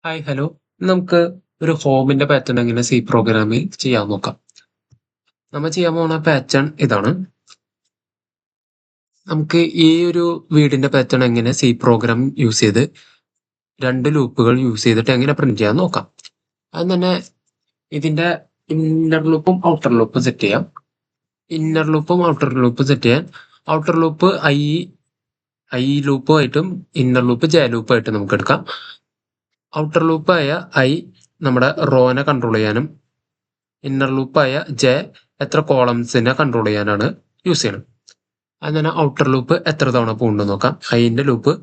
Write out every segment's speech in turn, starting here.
Hi hello. നമുക്ക് ഒരു ഹോമിന്റെ pattern എങ്ങനെ സി പ്രോഗ്രാമിൽ ചെയ്യാൻ നോക്കാം. നമ്മൾ ചെയ്യാൻ പോകുന്ന പാറ്റേൺ ഇതാണ്. നമുക്ക് ഈ ഒരു വീടിന്റെ പാറ്റേൺ എങ്ങനെ സി പ്രോഗ്രാം യൂസ് ചെയ്ത് രണ്ട് ലൂപ്പുകൾ യൂസ് ചെയ്തിട്ട് എങ്ങനെ പ്രിന്റ് ചെയ്യാൻ നോക്കാം. അത് തന്നെ ഇതിന്റെ ഇന്നർ ലൂപ്പും ഔട്ടർ ലൂപ്പും സെറ്റ് ചെയ്യാം. ഇന്നർ ലൂപ്പും ഔട്ടർ ലൂപ്പും സെറ്റ് ചെയ്യാൻ ഔട്ടർ ലൂപ്പ് ഐ ലൂപ്പുമായിട്ടും ഇന്നർ ലൂപ്പ് ജെ ലൂപ്പായിട്ടും നമുക്ക് എടുക്കാം. ഔട്ടർ ലൂപ്പായ ഐ നമ്മുടെ റോനെ കൺട്രോൾ ചെയ്യാനും ഇന്നർ ലൂപ്പായ ജെ എത്ര കോളംസിനെ കൺട്രോൾ ചെയ്യാനാണ് യൂസ് ചെയ്യണം. അങ്ങനെ ഔട്ടർ ലൂപ്പ് എത്ര തവണ പോകുന്നുണ്ടെന്ന് നോക്കാം. ഐന്റെ ലൂപ്പ്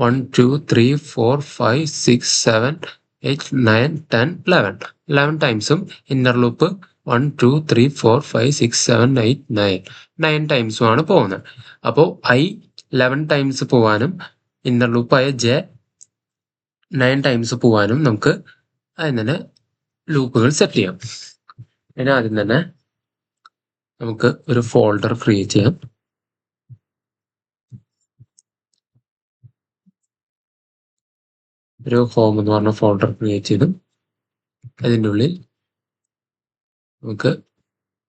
1 2 3 4 5 6 7 8 9 10 11 ടൈംസും ഇന്നർ ലൂപ്പ് 1 2 3 4 5 6 7 8 9 ടൈംസും ആണ് പോകുന്നത്. അപ്പോൾ ഐ 11 ടൈംസ് പോവാനും ഇന്നർ ലൂപ്പായ ജെ 9 ടൈംസ് പോവാനും നമുക്ക് അതിന് ലൂപ്പുകൾ സെറ്റ് ചെയ്യാം. അതിന് ആദ്യം തന്നെ നമുക്ക് ഒരു ഫോൾഡർ ക്രിയേറ്റ് ചെയ്യാം. ഒരു ഹോം എന്ന് പറഞ്ഞ ഫോൾഡർ ക്രിയേറ്റ് ചെയ്തു അതിൻ്റെ ഉള്ളിൽ നമുക്ക്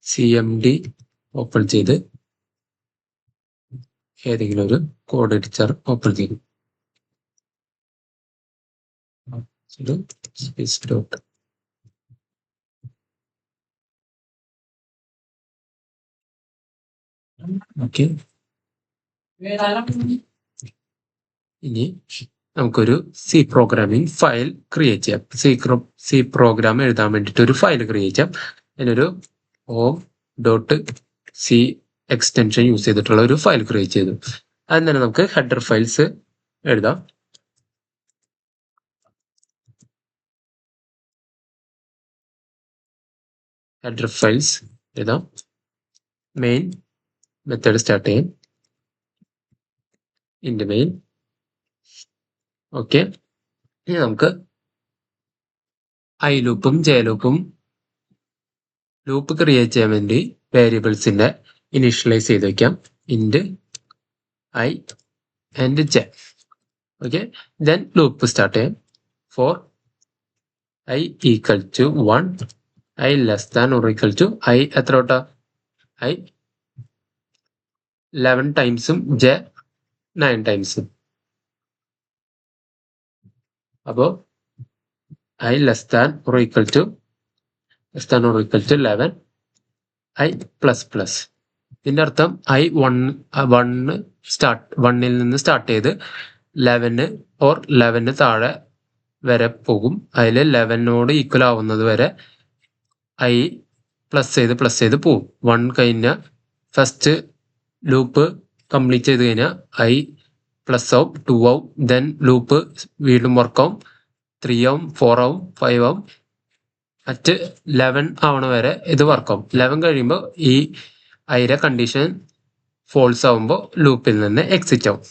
CMD ഓപ്പൺ ചെയ്ത് ഏതെങ്കിലും ഒരു കോഡ് എഡിറ്റർ ഓപ്പൺ ചെയ്യും. Space dot okay. ഇനി നമുക്കൊരു സി പ്രോഗ്രാമിംഗ് ഫയൽ ക്രിയേറ്റ് ചെയ്യാം. സി പ്രോഗ്രാം എഴുതാൻ വേണ്ടിയിട്ട് ഒരു ഫയൽ ക്രിയേറ്റ് ചെയ്യാം. അതിനൊരു home dot C extension use ചെയ്തിട്ടുള്ള ഒരു ഫയൽ ക്രിയേറ്റ് ചെയ്തു. അതിന് തന്നെ നമുക്ക് ഹെഡർ ഫയൽസ് എഴുതാം. ഹെഡർ ഫയൽസ് എഴുതാം. മെയിൻ മെത്തേഡ് സ്റ്റാർട്ട് ചെയ്യാം. ഇന്റെ മെയിൻ ഓക്കെ. ഇനി നമുക്ക് ഐ ലൂപ്പും ജെ ലൂപ്പും ലൂപ്പ് ക്രിയേറ്റ് ചെയ്യാൻ വേണ്ടി വേരിയബിൾസിന്റെ ഇനീഷ്യലൈസ് ചെയ്ത് വെക്കാം. Int I and J okay. Then loop start ചെയ്യാം. For I equal to 1 I less than or equal to I എത്ര തൊട്ടാ ഐ 11 ടൈംസും ജെ 9 ടൈംസും. അപ്പോ I less than or equal to 11 I plus plus. ഇതിന്റെ അർത്ഥം ഐ 1 സ്റ്റാർട്ട് 1ൽ നിന്ന് സ്റ്റാർട്ട് ചെയ്ത് 11 ഓർ 11 താഴെ വരെ പോകും. അതിൽ 11നോട് ഈക്വൽ ആവുന്നത് വരെ ഐ പ്ലസ് ചെയ്ത് പോകും. 1 കഴിഞ്ഞ ഫസ്റ്റ് ലൂപ്പ് കംപ്ലീറ്റ് ചെയ്ത് കഴിഞ്ഞാൽ ഐ പ്ലസ് ആവും 2 ആവും. ദെൻ ലൂപ്പ് വീണ്ടും വർക്കാവും 3 ആവും 4 ആവും 5 ആവും. അറ്റ് 11 ആവണ വരെ ഇത് വർക്കാവും. 11 കഴിയുമ്പോൾ ഈ ഐയുടെ കണ്ടീഷൻ ഫോൾസ് ആവുമ്പോൾ ലൂപ്പിൽ നിന്ന് എക്സിറ്റ് ആവും.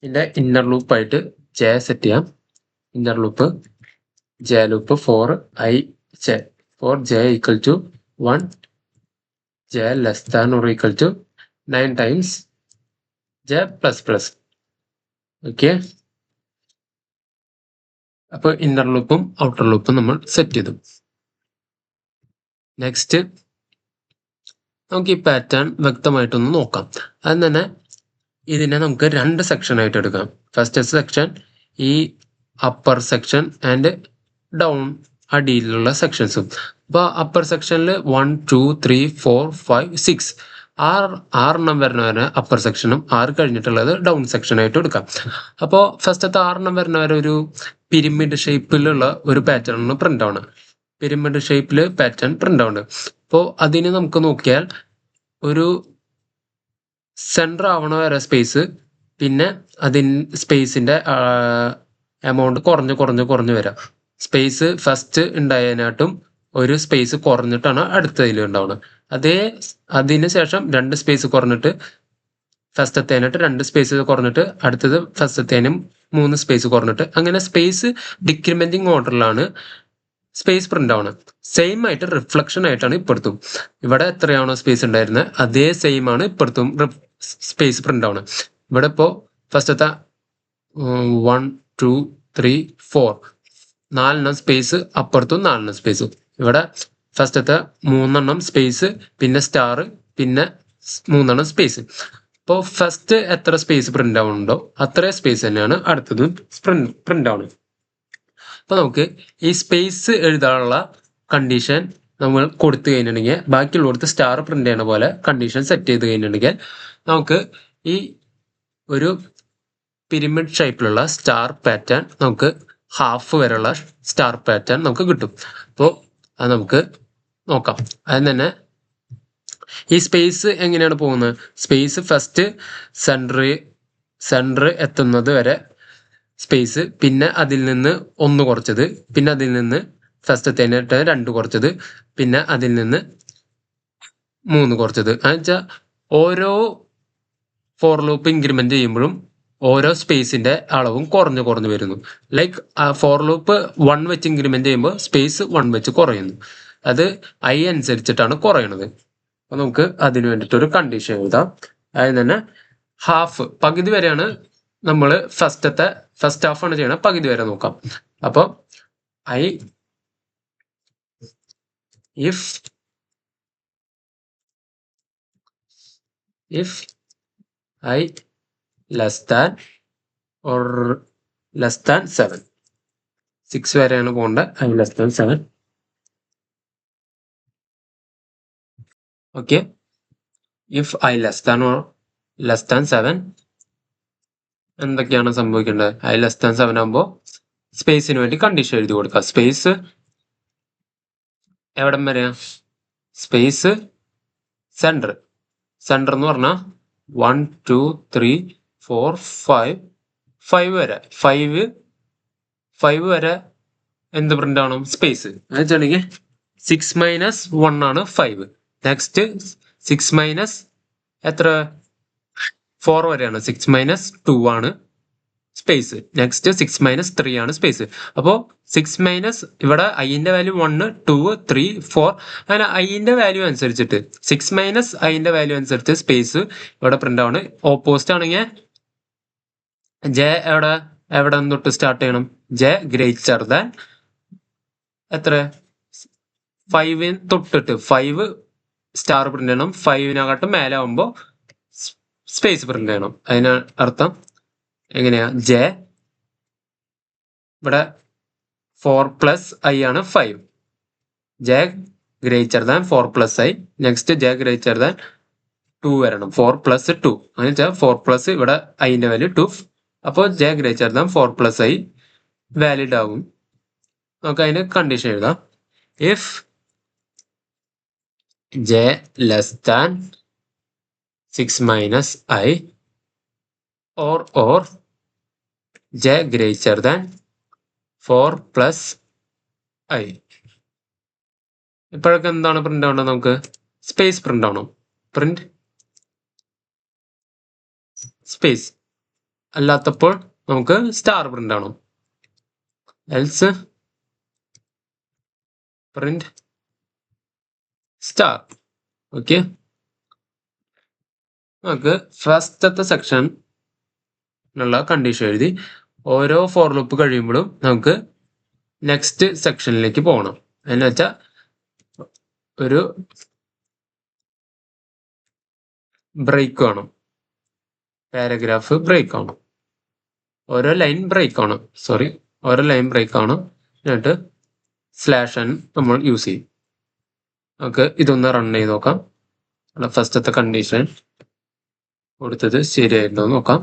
ഇതിന്റെ ഇന്നർ ലൂപ്പായിട്ട് ജെ സെറ്റ് ചെയ്യാം. Inner loop J loop for J equal to 1 J less than or equal to 9 times J plus plus okay. അപ്പൊ ഇന്നർ ലൂപ്പും ഔട്ടർ ലൂപ്പും നമ്മൾ സെറ്റ് ചെയ്തു. നെക്സ്റ്റ് നമുക്ക് ഈ പാറ്റേൺ വ്യക്തമായിട്ടൊന്ന് നോക്കാം. അത് തന്നെ ഇതിനെ നമുക്ക് 2 സെക്ഷൻ ആയിട്ട് എടുക്കാം. ഫസ്റ്റ് സെക്ഷൻ ഈ അപ്പർ സെക്ഷൻ ആൻഡ് ഡൗൺ അടിയിലുള്ള സെക്ഷൻസും. അപ്പൊ അപ്പർ സെക്ഷനിൽ 1 2 3 4 5 6 ആറെണ്ണം വരുന്നവരെ അപ്പർ സെക്ഷനും 6 കഴിഞ്ഞിട്ടുള്ളത് ഡൗൺ സെക്ഷൻ ആയിട്ട് എടുക്കാം. അപ്പോൾ ഫസ്റ്റത്തെ 6 വരുന്നവരെ ഒരു പിരമിഡ് ഷേപ്പിലുള്ള ഒരു പാറ്റേൺ പ്രിന്റ് ആണ്. പിരമിഡ് ഷേപ്പിൽ പാറ്റേൺ പ്രിന്റ് ആണ്. അപ്പോൾ അതിന് നമുക്ക് നോക്കിയാൽ ഒരു സെൻറ്റർ ആവണ വരെ സ്പേസ്, പിന്നെ സ്പേസിന്റെ എമൗണ്ട് കുറഞ്ഞു വരാം. സ്പേസ് ഫസ്റ്റ് ഉണ്ടായതിനായിട്ടും ഒരു സ്പേസ് കുറഞ്ഞിട്ടാണ് അടുത്തതിൽ ഉണ്ടാവുന്നത്. അതിന് ശേഷം 2 സ്പേസ് കുറഞ്ഞിട്ട് ഫസ്റ്റത്തേനായിട്ട് 2 സ്പേസ് കുറഞ്ഞിട്ട് അടുത്തത് ഫസ്റ്റത്തേനും 3 സ്പേസ് കുറഞ്ഞിട്ട് അങ്ങനെ സ്പേസ് ഡിക്രിമെന്റിങ് ഓർഡറിലാണ് സ്പേസ് പ്രിന്റ് ആണ്. സെയിം ആയിട്ട് റിഫ്ലക്ഷൻ ആയിട്ടാണ് ഇപ്പുറത്തും. ഇവിടെ എത്രയാണോ സ്പേസ് ഉണ്ടായിരുന്നത് അതേ സെയിം ആണ് ഇപ്പുറത്തും സ്പേസ് പ്രിന്റ് ആണ്. ഇവിടെ ഇപ്പോ ഫസ്റ്റത്തെ 1 2 3 4 4 സ്പേസ് അപ്പുറത്തും 4 സ്പേസ്. ഇവിടെ ഫസ്റ്റത്തെ 3 സ്പേസ്, പിന്നെ സ്റ്റാർ, പിന്നെ 3 സ്പേസ്. അപ്പോൾ ഫസ്റ്റ് എത്ര സ്പേസ് പ്രിന്റ് ആവുന്നുണ്ടോ അത്രയും സ്പേസ് തന്നെയാണ് അടുത്തതും പ്രിന്റ് ആവുന്നത്. അപ്പൊ നമുക്ക് ഈ സ്പേസ് എഴുതാനുള്ള കണ്ടീഷൻ നമ്മൾ കൊടുത്തു കഴിഞ്ഞിട്ടുണ്ടെങ്കിൽ ബാക്കിയുള്ളടത്ത് സ്റ്റാർ പ്രിന്റ് ചെയ്യുന്ന പോലെ കണ്ടീഷൻ സെറ്റ് ചെയ്ത് കഴിഞ്ഞിട്ടുണ്ടെങ്കിൽ നമുക്ക് ഈ ഒരു പിരമിഡ് ഷേപ്പിലുള്ള സ്റ്റാർ പാറ്റേൺ നമുക്ക് ഹാഫ് വരെയുള്ള സ്റ്റാർ പാറ്റേൺ നമുക്ക് കിട്ടും. അപ്പോൾ അത് നമുക്ക് നോക്കാം. അതിന് തന്നെ ഈ സ്പേസ് എങ്ങനെയാണ് പോകുന്നത്? സ്പേസ് ഫസ്റ്റ് സെന്റർ എത്തുന്നത് വരെ സ്പേസ്, പിന്നെ അതിൽ നിന്ന് 1 കുറച്ചത്, പിന്നെ അതിൽ നിന്ന് ഫസ്റ്റത്തെ 2 കുറച്ചത്, പിന്നെ അതിൽ നിന്ന് 3 കുറച്ചത്. എന്നുവെച്ചാൽ ഓരോ ഫോർ ലൂപ്പ് ഇൻക്രിമെന്റ് ചെയ്യുമ്പോഴും ഓരോ സ്പേസിന്റെ അളവും കുറഞ്ഞു വരുന്നു. ലൈക്ക് ഫോർ ലൂപ്പ് 1 വെച്ച് ഇൻക്രിമെന്റ് ചെയ്യുമ്പോൾ സ്പേസ് 1 വെച്ച് കുറയുന്നു. അത് ഐ അനുസരിച്ചിട്ടാണ് കുറയണത്. അപ്പൊ നമുക്ക് അതിന് വേണ്ടിയിട്ട് ഒരു കണ്ടീഷൻ എഴുതാം. അതായത് തന്നെ ഹാഫ് പകുതി വരെയാണ് നമ്മൾ ഫസ്റ്റ് ഹാഫ് ആണ് ചെയ്യണം. പകുതി വരെ നോക്കാം. അപ്പൊ if I less than or less than 7, 6 വരെയാണ് പോകേണ്ടത്. I less than 7. Okay, if I less than or less than 7 എന്തൊക്കെയാണ് സംഭവിക്കേണ്ടത്? I less than 7 ആകുമ്പോൾ സ്പേസിന് വേണ്ടി കണ്ടീഷൻ എഴുതി കൊടുക്കുക. സ്പേസ് എവിടം വരെയാ? സ്പേസ് സെന്റർ എന്ന് പറഞ്ഞാൽ 1 2 3 4 5 വരെ 5 വരെ എന്ത് പ്രിന്റ് ആണ്? സ്പേസ്. എന്നുവെച്ചാണെങ്കിൽ 6 മൈനസ് 1 ആണ് 5. നെക്സ്റ്റ് 6 മൈനസ് എത്ര? 4 വരെയാണ്. 6 മൈനസ് 2 ആണ് സ്പേസ്. നെക്സ്റ്റ് 6 മൈനസ് 3 ആണ് സ്പേസ്. അപ്പോൾ 6 മൈനസ് ഇവിടെ ഐന്റെ വാല്യൂ 1 2 3 4 അങ്ങനെ ഐന്റെ വാല്യൂ അനുസരിച്ചിട്ട് 6 മൈനസ് ഐന്റെ വാല്യൂ അനുസരിച്ച് സ്പേസ് ഇവിടെ പ്രിന്റ് ആണ്. ഓപ്പോസിറ്റ് ആണെങ്കിൽ ജെ എവിടെ തൊട്ട് സ്റ്റാർട്ട് ചെയ്യണം? ജെ ഗ്രേറ്റർ ദാൻ എത്ര? 5 തൊട്ടിട്ട് 5 സ്റ്റാർ പ്രിന്റ് ചെയ്യണം. 5-നെക്കാട്ടും മേലെ ആവുമ്പോൾ സ്പേസ് പ്രിന്റ് ചെയ്യണം. അതിന് അർത്ഥം എങ്ങനെയാ? ജെ ഇവിടെ 4 പ്ലസ് ഐ ആണ് 5. J greater than 4 plus I. Next J greater than 2 വരണം. 4 പ്ലസ് 2 എന്ന് വെച്ചാൽ 4 പ്ലസ് ഇവിടെ ഐന്റെ വാല്യൂ 2. അപ്പോൾ J greater than 4 plus I valid ആകും. നമുക്ക് അതിന് കണ്ടീഷൻ എഴുതാം. If J less than 6 minus I or j greater than 4 plus i. ഇപ്പോഴൊക്കെ എന്താണ് പ്രിന്റ് ആവേണ്ടത്? നമുക്ക് സ്പേസ് പ്രിന്റ് ആവണം. Print space. അല്ലാത്തപ്പോൾ നമുക്ക് സ്റ്റാർ പ്രിന്റ് ആവണം. Else print star. ഓക്കെ, നമുക്ക് ഫസ്റ്റത്തെ സെക്ഷൻ ഉള്ള കണ്ടീഷൻ എഴുതി ഓരോ ഫോർ ലൂപ്പ് കഴിയുമ്പോഴും നമുക്ക് നെക്സ്റ്റ് സെക്ഷനിലേക്ക് പോകണം. എന്ന് വെച്ചാൽ ഒരു ബ്രേക്ക് വേണം. പാരഗ്രാഫ് ബ്രേക്ക് ആണ്. ഓരോ ലൈൻ ബ്രേക്ക് ആണ്. എന്നിട്ട് സ്ലാഷ് നമ്മൾ യൂസ് ചെയ്യും. നമുക്ക് ഇതൊന്ന് റൺ ചെയ്ത് നോക്കാം. ഫസ്റ്റത്തെ കണ്ടീഷൻ കൊടുത്തത് ശരിയായിട്ടുണ്ടോ നോക്കാം.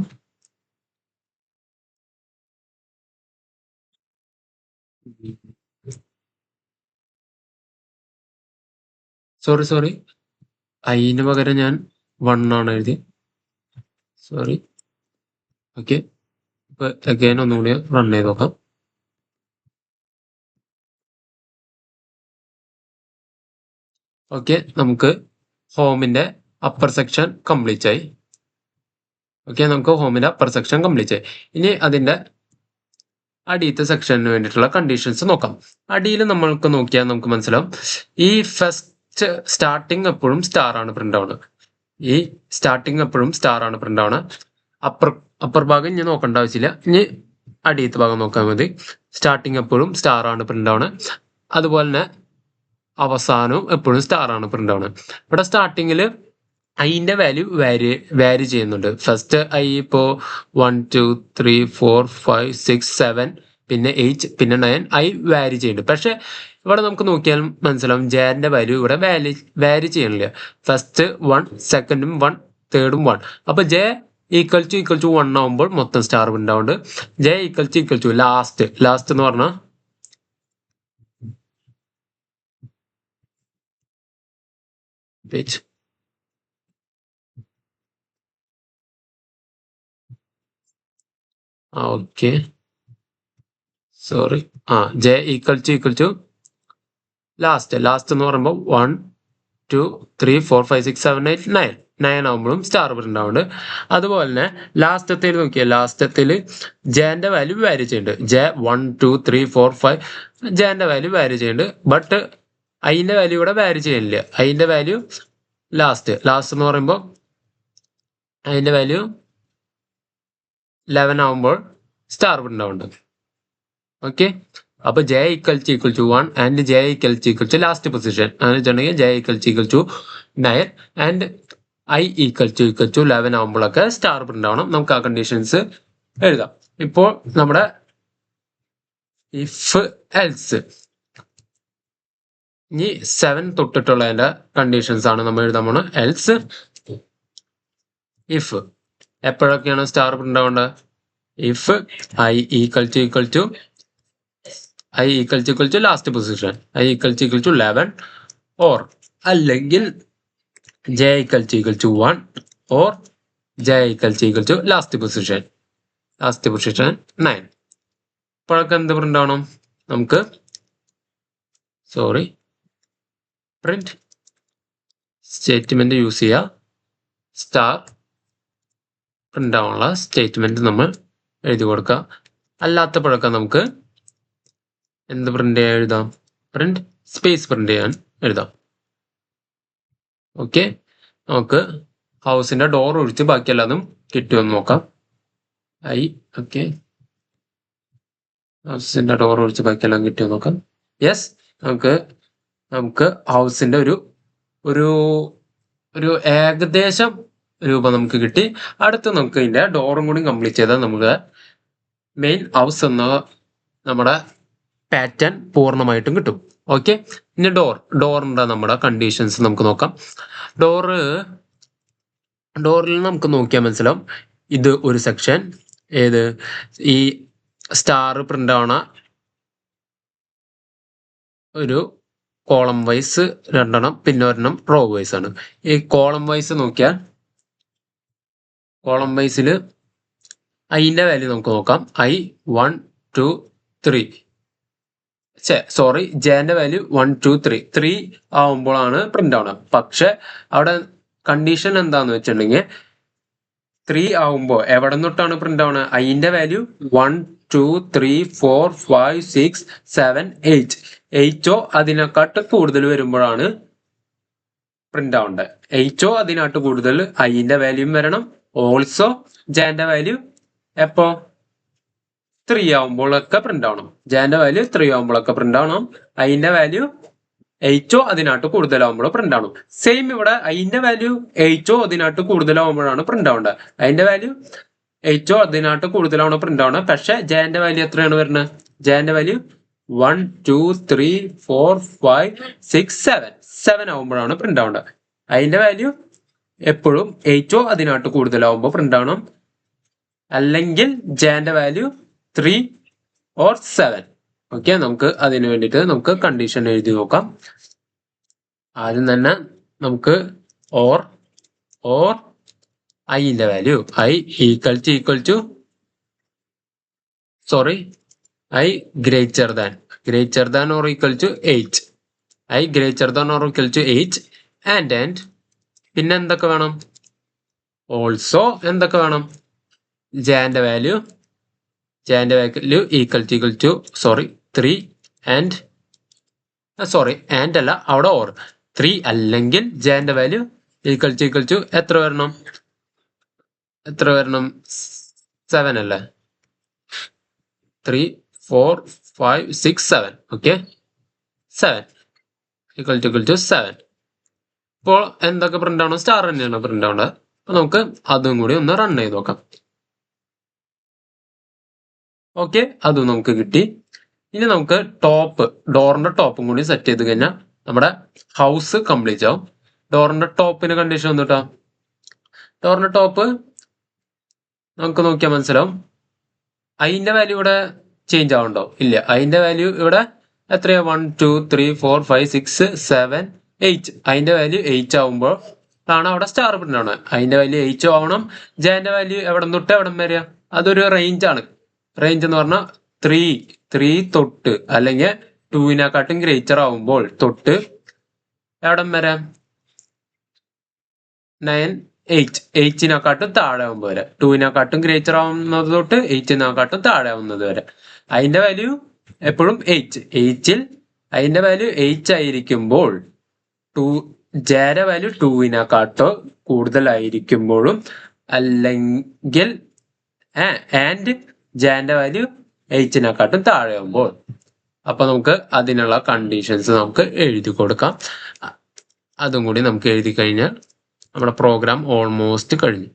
സോറി ഐന് പകരം ഞാൻ 1 ആണ് എഴുതി. സോറി. ഓക്കെ, ഇപ്പൊ അഗൈൻ ഒന്നുകൂടി റൺ ചെയ്ത് നോക്കാം. ഓക്കെ, നമുക്ക് ഹോമിന്റെ അപ്പർ സെക്ഷൻ കംപ്ലീറ്റ് ആയി. ഇനി അതിന്റെ അടിയത്തെ സെക്ഷന് വേണ്ടിയിട്ടുള്ള കണ്ടീഷൻസ് നോക്കാം. അടിയിൽ നമ്മൾക്ക് നോക്കിയാൽ നമുക്ക് മനസ്സിലാവും ഈ ഫസ്റ്റ് സ്റ്റാർട്ടിങ് എപ്പോഴും സ്റ്റാർ ആണ് പ്രിന്റ് ആവുന്നത്. അപ്പർ ഭാഗം ഇനി നോക്കേണ്ട ആവശ്യമില്ല. ഇനി അടിയത്തെ ഭാഗം നോക്കാൻ മതി. സ്റ്റാർട്ടിങ് എപ്പോഴും സ്റ്റാർ ആണ് പ്രിന്റ് ആണ്. അതുപോലെ തന്നെ അവസാനവും എപ്പോഴും സ്റ്റാർ ആണ് പ്രിന്റ് ആണ്. ഇവിടെ സ്റ്റാർട്ടിങ്ങിൽ ഐന്റെ വാല്യൂ വാരി ചെയ്യുന്നുണ്ട്. ഫസ്റ്റ് ഐ ഇപ്പോൾ 1 2 3 4 5 6 7 പിന്നെ 8 പിന്നെ 9 ഐ വാരി ചെയ്യുന്നുണ്ട്. പക്ഷെ ഇവിടെ നമുക്ക് നോക്കിയാൽ മനസ്സിലാവും ജെന്റെ വാല്യൂ ഇവിടെ വാരി ചെയ്യണില്ല. ഫസ്റ്റ് 1, സെക്കൻഡും 1, തേർഡും 1. അപ്പൊ ജെ ഈക്വൽ ടു 1 ആവുമ്പോൾ മൊത്തം സ്റ്റാർ പ്രിന്റ് ആവുന്നുണ്ട്. ജെ ഈക്വൽ ടു ലാസ്റ്റ് എന്ന് പറഞ്ഞാൽ page okay sorry J equal to last എന്ന് പറയുമ്പോൾ 1 2 3 4 5 6 7 8 9 ആകുമ്പോഴും സ്റ്റാർ പ്രിന്റ് ആവുന്നുണ്ട്. അതുപോലെ തന്നെ ലാസ്റ്റത്തിൽ നോക്കിയാൽ ലാസ്റ്റത്തിൽ ജെന്റെ വാല്യൂ വാരി ചെയ്യുന്നുണ്ട്. ജെ 1 2 3 4 5 ജെന്റെ വാല്യൂ വാരി ചെയ്യുന്നുണ്ട്. ബട്ട് ഐന്റെ വാല്യൂ ഇവിടെ വാരി ചെയ്യുന്നില്ല. ഐന്റെ വാല്യൂ ലാസ്റ്റ് എന്ന് പറയുമ്പോൾ അതിന്റെ വാല്യൂ 11 ആവുമ്പോൾ സ്റ്റാർ പ്രിന്റ് ആവുന്നുണ്ട്. ഓക്കെ, അപ്പൊ J equal to 1 and J equal to last position അങ്ങനെ വെച്ചിട്ടുണ്ടെങ്കിൽ J equal to 9 and I equal to 11 ആവുമ്പോഴൊക്കെ സ്റ്റാർ പ്രിന്റ് ആവണം. നമുക്ക് ആ കണ്ടീഷൻസ് എഴുതാം. ഇപ്പോൾ നമ്മുടെ ഇഫ് എൽസ് ഇനി 7 തൊട്ടിട്ടുള്ളതിന്റെ കണ്ടീഷൻസ് ആണ് നമ്മൾ എഴുതാൻ പോണത്. എൽസ് ഇഫ് എപ്പോഴൊക്കെയാണ് സ്റ്റാർ പ്രിന്റ് ആവേണ്ടത്? If I equal to last position I equal to 11 or അല്ലെങ്കിൽ J equal to 1 or J equal to last position 9. ഇപ്പോഴൊക്കെ എന്ത് പ്രിന്റ് ആവണം? നമുക്ക് പ്രിന്റ് സ്റ്റേറ്റ്മെന്റ് യൂസ് ചെയ്യുക. സ്റ്റാർ പ്രിന്റ് ആവാനുള്ള സ്റ്റേറ്റ്മെന്റ് നമ്മൾ എഴുതി കൊടുക്കുക. അല്ലാത്തപ്പോഴൊക്കെ നമുക്ക് എന്ത് പ്രിന്റ് ചെയ്യാൻ എഴുതാം? പ്രിന്റ് സ്പേസ് പ്രിന്റ് ചെയ്യാൻ എഴുതാം. ഓക്കെ, നമുക്ക് ഹൗസിന്റെ ഡോർ ഒഴിച്ച് ബാക്കി എല്ലാതും കിട്ടുമെന്ന് നോക്കാം. ഹൗസിന്റെ ഡോർ ഒഴിച്ച് ബാക്കി എല്ലാം കിട്ടുമെന്ന് നോക്കാം. യെസ്, നമുക്ക് ഹൗസിന്റെ ഒരു ഏകദേശം രൂപം നമുക്ക് കിട്ടി. അടുത്ത് നമുക്ക് ഇതിന്റെ ഡോറും കൂടി കംപ്ലീറ്റ് ചെയ്താൽ നമുക്ക് മെയിൻ ഹൗസ് എന്ന നമ്മുടെ പാറ്റേൺ പൂർണ്ണമായിട്ടും കിട്ടും. ഓക്കെ, ഇനി ഡോറിന്റെ നമ്മുടെ കണ്ടീഷൻസ് നമുക്ക് നോക്കാം. ഡോറിൽ നമുക്ക് നോക്കിയാൽ മനസ്സിലാവും ഇത് ഒരു സെക്ഷൻ, ഏത് ഈ സ്റ്റാർ പ്രിന്റ് ആവണ ഒരു കോളം വൈസ് 2 പിന്നെ ഒരെണ്ണം റോ വൈസ് ആണ്. ഈ കോളം വൈസ് നോക്കിയാൽ കോളം വൈസിൽ ഐന്റെ വാല്യൂ നമുക്ക് നോക്കാം. ഐ 1 2 3 ജെന്റെ വാല്യൂ 1 2 3 ആവുമ്പോഴാണ് പ്രിന്റ് ആവുന്നത്. പക്ഷെ അവിടെ കണ്ടീഷൻ എന്താന്ന് വെച്ചിട്ടുണ്ടെങ്കിൽ 3 ആവുമ്പോൾ എവിടെ നിന്നിട്ടാണ് പ്രിന്റ് ആവുന്നത്? ഐന്റെ വാല്യൂ 1 2 3 4 5 6 7 8 അതിനെക്കാട്ട് കൂടുതൽ വരുമ്പോഴാണ് പ്രിന്റ് ആവേണ്ടത്. 8 അതിനാട്ട് കൂടുതൽ ഐന്റെ വാല്യൂം വരണം. ഓൾസോ ജെന്റെ വാല്യൂ എപ്പോ 3 ആവുമ്പോഴൊക്കെ പ്രിന്റ് ആവണം. ജെന്റെ വാല്യൂ 3 ആവുമ്പോഴൊക്കെ പ്രിന്റ് ആവണം. ഐന്റെ വാല്യൂ 8 അതിനാട്ട് കൂടുതലാവുമ്പോൾ പ്രിന്റ് ആവണം. സെയിം ഇവിടെ ഐന്റെ വാല്യൂ 8 അതിനാട്ട് കൂടുതലാവുമ്പോഴാണ് പ്രിന്റ് ആവേണ്ടത്. അതിന്റെ വാല്യൂ 8 അതിനാട്ട് കൂടുതലാണ് പ്രിന്റ് ആവണം. പക്ഷെ ജെന്റെ വാല്യൂ എത്രയാണ് വരുന്നത്? ജെന്റെ വാല്യൂ 1 2 3 4 5 6 7 ആവുമ്പോഴാണ് പ്രിന്റ് ആവേണ്ടത്. അതിന്റെ വാല്യൂ എപ്പോഴും 8 അതിനാട്ട് കൂടുതലാവുമ്പോൾ പ്രിന്റ് ആവണം. അല്ലെങ്കിൽ ജെന്റെ വാല്യൂ 3 or 7. ഓക്കെ, നമുക്ക് അതിന് വേണ്ടിയിട്ട് നമുക്ക് കണ്ടീഷൻ എഴുതി നോക്കാം. ആദ്യം തന്നെ നമുക്ക് ഓർ ഐന്റെ value I equal to I greater than or equal to 8. I greater than or equal to 8 and പിന്നെ എന്തൊക്കെ വേണം? ഓൾസോ എന്തൊക്കെ വേണം? ജെന്റെ വാല്യൂ ഈക്വൽ ടു 3 ആൻഡ് അല്ല, അവിടെ ഓർ 3 അല്ലെങ്കിൽ ജെന്റെ വാല്യൂ ഈക്വൽ ടു എത്ര വരണം? 7 അല്ലേ? 3 4 5 6 7. Okay, 7 equal to 7. ഇപ്പോൾ എന്തൊക്കെ പ്രിന്റ് ആണോ? സ്റ്റാർ തന്നെയാണ് പ്രിന്റ് ആവേണ്ടത്. അപ്പൊ നമുക്ക് അതും കൂടി ഒന്ന് റൺ ചെയ്ത് നോക്കാം. ഓക്കെ, അതും നമുക്ക് കിട്ടി. ഇനി നമുക്ക് ഡോറിന്റെ ടോപ്പും കൂടി സെറ്റ് ചെയ്ത് കഴിഞ്ഞാൽ നമ്മുടെ ഹൗസ് കംപ്ലീറ്റ് ആവും. ഡോറിന്റെ ടോപ്പിന് കണ്ടീഷൻ വന്നിട്ടാ, ഡോറിന്റെ ടോപ്പ് നമുക്ക് നോക്കിയാൽ മനസ്സിലാവും. അതിന്റെ വാല്യൂ ഇവിടെ ചേഞ്ച് ആവുന്നുണ്ടോ? ഇല്ല. അതിന്റെ വാല്യൂ ഇവിടെ എത്രയാ? 1 2 3 4 5 6 7 8. അതിന്റെ വാല്യൂ 8 ആവുമ്പോൾ ആണ് അവിടെ സ്റ്റാർ പ്രിന്റ് ആണ്. അതിന്റെ വാല്യൂ 8 ആവണം. ജെന്റെ വാല്യൂ എവിടെ തൊട്ട് എവിടെ വരിക? അതൊരു റേഞ്ച് ആണ്. റേഞ്ച് എന്ന് പറഞ്ഞാൽ 3 തൊട്ട് അല്ലെങ്കിൽ 2-നെക്കാട്ടും ഗ്രേറ്റർ ആവുമ്പോൾ തൊട്ട് എവിടെ വരെ? 9 8. 8-നെക്കാട്ടും താഴെ ആവുമ്പോൾ വരെ. 2-നെക്കാട്ടും ഗ്രേറ്റർ ആവുന്നത് തൊട്ട് 8-നെക്കാട്ടും താഴെ ആവുന്നത് വരെ. അതിന്റെ വാല്യൂ എപ്പോഴും 8. 8-ൽ അതിന്റെ വാല്യൂ 8 ആയിരിക്കുമ്പോൾ ജെയുടെ വാല്യൂ 2-നെക്കാട്ടോ കൂടുതലായിരിക്കുമ്പോഴും അല്ലെങ്കിൽ ആൻഡ് ജെന്റെ വാല്യൂ 8-നെക്കാട്ടും താഴെ ആവുമ്പോൾ. അപ്പൊ നമുക്ക് അതിനുള്ള കണ്ടീഷൻസ് നമുക്ക് എഴുതി കൊടുക്കാം. അതും കൂടി നമുക്ക് എഴുതി കഴിഞ്ഞാൽ നമ്മുടെ പ്രോഗ്രാം ഓൾമോസ്റ്റ് കഴിഞ്ഞു.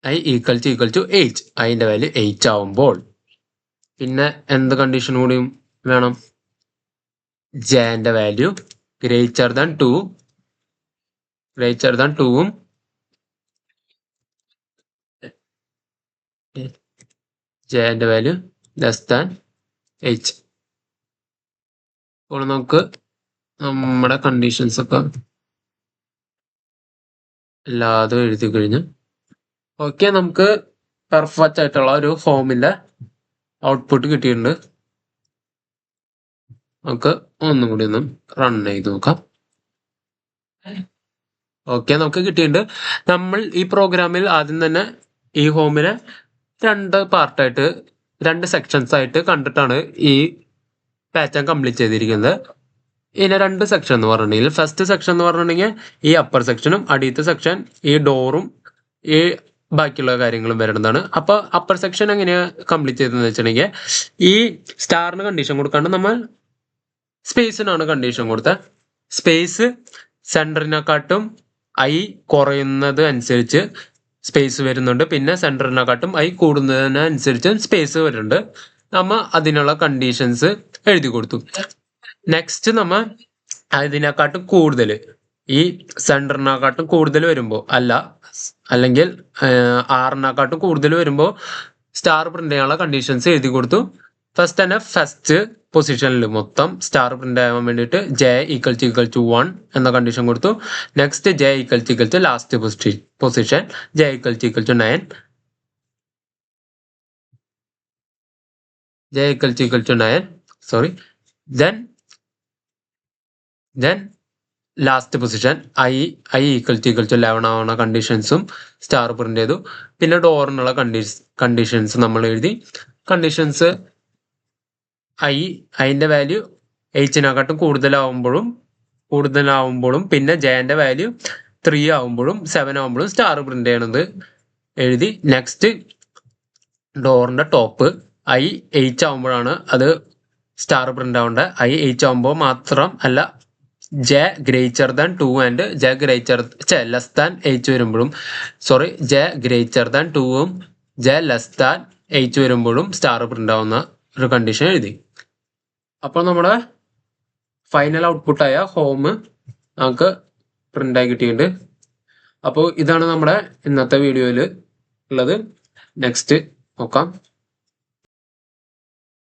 I equal to 8. അതിന്റെ വാല്യൂ 8 ആവുമ്പോൾ പിന്നെ എന്ത് കണ്ടീഷൻ കൂടിയും വേണം? ജെന്റെ വാല്യൂ ഗ്രേറ്റർ ദാൻ 2ഉം ജെന്റെ വാല്യൂ ലെസ് ദാൻ 8. അപ്പോൾ നമുക്ക് നമ്മുടെ കണ്ടീഷൻസ് ഒക്കെ എല്ലാതും എഴുതി കഴിഞ്ഞു. ഓക്കെ, നമുക്ക് പെർഫെക്റ്റ് ആയിട്ടുള്ള ഒരു ഹോമിന്റെ ഔട്ട്പുട്ട് കിട്ടിയിട്ടുണ്ട്. നമുക്ക് ഒന്നും കൂടി ഒന്ന് റൺ ചെയ്ത് നോക്കാം. ഓക്കെ, നമുക്ക് കിട്ടിയിട്ടുണ്ട്. നമ്മൾ ഈ പ്രോഗ്രാമിൽ ആദ്യം തന്നെ ഈ ഹോമിനെ 2 പാർട്ടായിട്ട് 2 സെക്ഷൻസ് ആയിട്ട് കണ്ടിട്ടാണ് ഈ പാറ്റേൺ കംപ്ലീറ്റ് ചെയ്തിരിക്കുന്നത്. ഇതിനെ 2 സെക്ഷൻ എന്ന് പറഞ്ഞിട്ടുണ്ടെങ്കിൽ, ഫസ്റ്റ് സെക്ഷൻ എന്ന് പറഞ്ഞിട്ടുണ്ടെങ്കിൽ ഈ അപ്പർ സെക്ഷനും അടിയത്തെ സെക്ഷൻ ഈ ഡോറും ഈ ബാക്കിയുള്ള കാര്യങ്ങളും വരുന്നതാണ്. അപ്പൊ അപ്പർ സെക്ഷൻ എങ്ങനെയാ കംപ്ലീറ്റ് ചെയ്തതെന്ന് വെച്ചിട്ടുണ്ടെങ്കിൽ, ഈ സ്റ്റാറിന് കണ്ടീഷൻ കൊടുക്കാണ്ട് നമ്മൾ സ്പേസിനാണ് കണ്ടീഷൻ കൊടുത്തത്. സ്പേസ് സെന്ററിനെക്കാട്ടും ഐ കുറയുന്നത് അനുസരിച്ച് സ്പേസ് വരുന്നുണ്ട്. പിന്നെ സെന്ററിനെക്കാട്ടും ഐ കൂടുന്നതിനനുസരിച്ച് സ്പേസ് വരുന്നുണ്ട്. നമ്മ അതിനുള്ള കണ്ടീഷൻസ് എഴുതി കൊടുത്തു. നെക്സ്റ്റ് നമ്മ അതിനെക്കാട്ടും കൂടുതൽ ഈ സെന്ററിനെക്കാട്ടും കൂടുതൽ വരുമ്പോൾ അല്ലെങ്കിൽ 6-നെക്കാട്ടും കൂടുതൽ വരുമ്പോൾ സ്റ്റാർ പ്രിന്റ് ചെയ്യാനുള്ള കണ്ടീഷൻസ് എഴുതി കൊടുത്തു. ഫസ്റ്റ് തന്നെ ഫസ്റ്റ് പൊസിഷനിൽ മൊത്തം സ്റ്റാർ പ്രിന്റ് ആവാൻ വേണ്ടിയിട്ട് ജെ ഈക്വൽ ടു 1 എന്ന കണ്ടീഷൻ കൊടുത്തു. Next J equal to last position J equal to 9. J equal to 9 sorry. Then last position I equal to 11 ആവുന്ന കണ്ടീഷൻസും സ്റ്റാർ പ്രിന്റ് ചെയ്തു. പിന്നെ ഡോറിനുള്ള കണ്ടീഷൻസ് നമ്മൾ എഴുതി. കണ്ടീഷൻസ് അതിന്റെ വാല്യൂ 8-നെക്കാട്ടും കൂടുതലാവുമ്പോഴും പിന്നെ ജെന്റെ വാല്യൂ 3 ആവുമ്പോഴും 7 ആവുമ്പോഴും സ്റ്റാർ പ്രിന്റ് ചെയ്യണത് എഴുതി. നെക്സ്റ്റ് ഡോറിന്റെ ടോപ്പ് 8 ആവുമ്പോഴാണ് അത് സ്റ്റാർ പ്രിന്റ് ആവേണ്ടത്. 8 ആവുമ്പോൾ മാത്രം അല്ല, J greater than 2 and less than 8 വരുമ്പോഴും ജെ ഗ്രേറ്റർ ദാൻ 2ഉം ജെ ലെസ് ദാൻ 8 വരുമ്പോഴും സ്റ്റാർ പ്രിന്റ് ആവുന്ന ഒരു കണ്ടീഷൻ എഴുതി. അപ്പോൾ നമ്മുടെ ഫൈനൽ ഔട്ട്പുട്ടായ ഹോം നമുക്ക് പ്രിന്റ് ആയി കിട്ടിയിട്ടുണ്ട്. അപ്പോൾ ഇതാണ് നമ്മുടെ ഇന്നത്തെ വീഡിയോയിൽ ഉള്ളത്. നെക്സ്റ്റ് നോക്കാം.